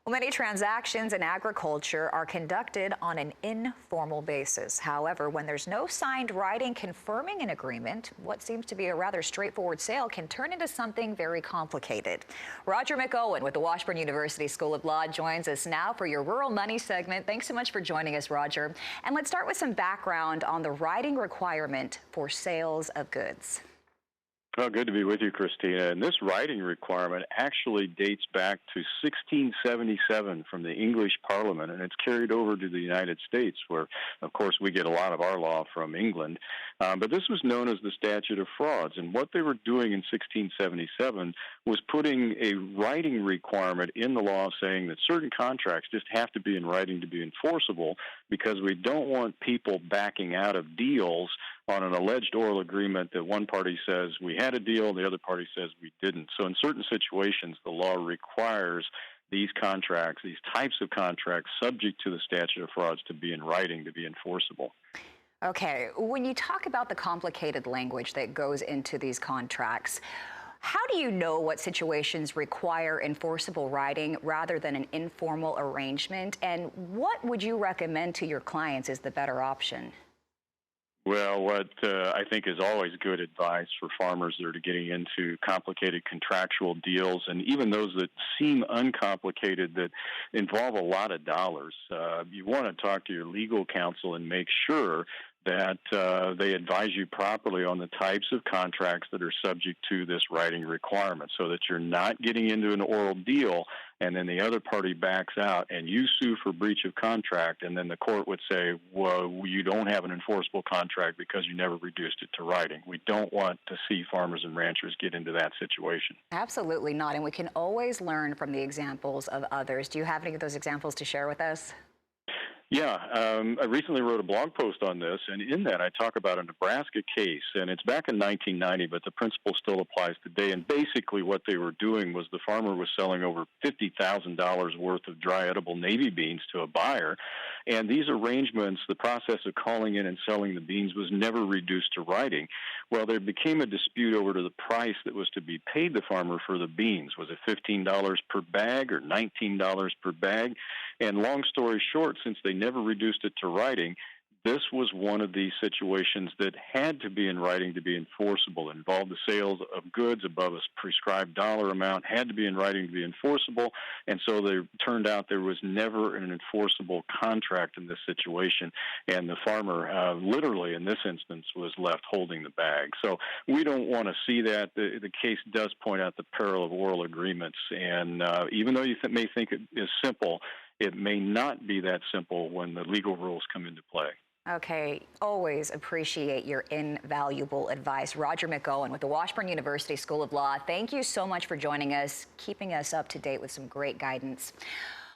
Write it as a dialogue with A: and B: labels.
A: Well, many transactions in agriculture are conducted on an informal basis. However, when there's no signed writing confirming an agreement, what seems to be a rather straightforward sale can turn into something very complicated. Roger McEowen with the Washburn University School of Law joins us now for your Rural Money segment. Thanks so much for joining us, Roger. And let's start with some background on the writing requirement for sales of goods.
B: Well, good to be with you, Christina. And this writing requirement actually dates back to 1677 from the English Parliament, and it's carried over to the United States, where, of course, we get a lot of our law from England. But this was known as the Statute of Frauds, and what they were doing in 1677 was putting a writing requirement in the law saying that certain contracts just have to be in writing to be enforceable, because we don't want people backing out of deals on an alleged oral agreement that one party says we had a deal, the other party says we didn't. So in certain situations, the law requires these contracts, these types of contracts subject to the statute of frauds to be in writing, to be enforceable.
A: Okay, when you talk about the complicated language that goes into these contracts, how do you know what situations require enforceable writing rather than an informal arrangement? And what would you recommend to your clients is the better option?
B: Well, what I think is always good advice for farmers that are getting into complicated contractual deals, and even those that seem uncomplicated that involve a lot of dollars, you want to talk to your legal counsel and make sure that they advise you properly on the types of contracts that are subject to this writing requirement, so that you're not getting into an oral deal and then the other party backs out and you sue for breach of contract, and then the court would say, well, you don't have an enforceable contract because you never reduced it to writing. We don't want to see farmers and ranchers get into that situation. Absolutely
A: not, and we can always learn from the examples of others. Do you have any of those examples to share with us?
B: Yeah, I recently wrote a blog post on this, and in that I talk about a Nebraska case, and it's back in 1990, but the principle still applies today. And basically what they were doing was the farmer was selling over $50,000 worth of dry edible navy beans to a buyer, and these arrangements, the process of calling in and selling the beans was never reduced to writing. Well, there became a dispute over to the price that was to be paid the farmer for the beans. Was it $15 per bag or $19 per bag? And long story short, since they never reduced it to writing, this was one of these situations that had to be in writing to be enforceable. It involved the sales of goods above a prescribed dollar amount, had to be in writing to be enforceable, and so they turned out there was never an enforceable contract in this situation, and the farmer literally in this instance was left holding the bag. So we don't want to see that. The case does point out the peril of oral agreements, and even though you may think it is simple, it may not be that simple when the legal rules come into play.
A: Okay, always appreciate your invaluable advice. Roger McEowen with the Washburn University School of Law, thank you so much for joining us, keeping us up to date with some great guidance.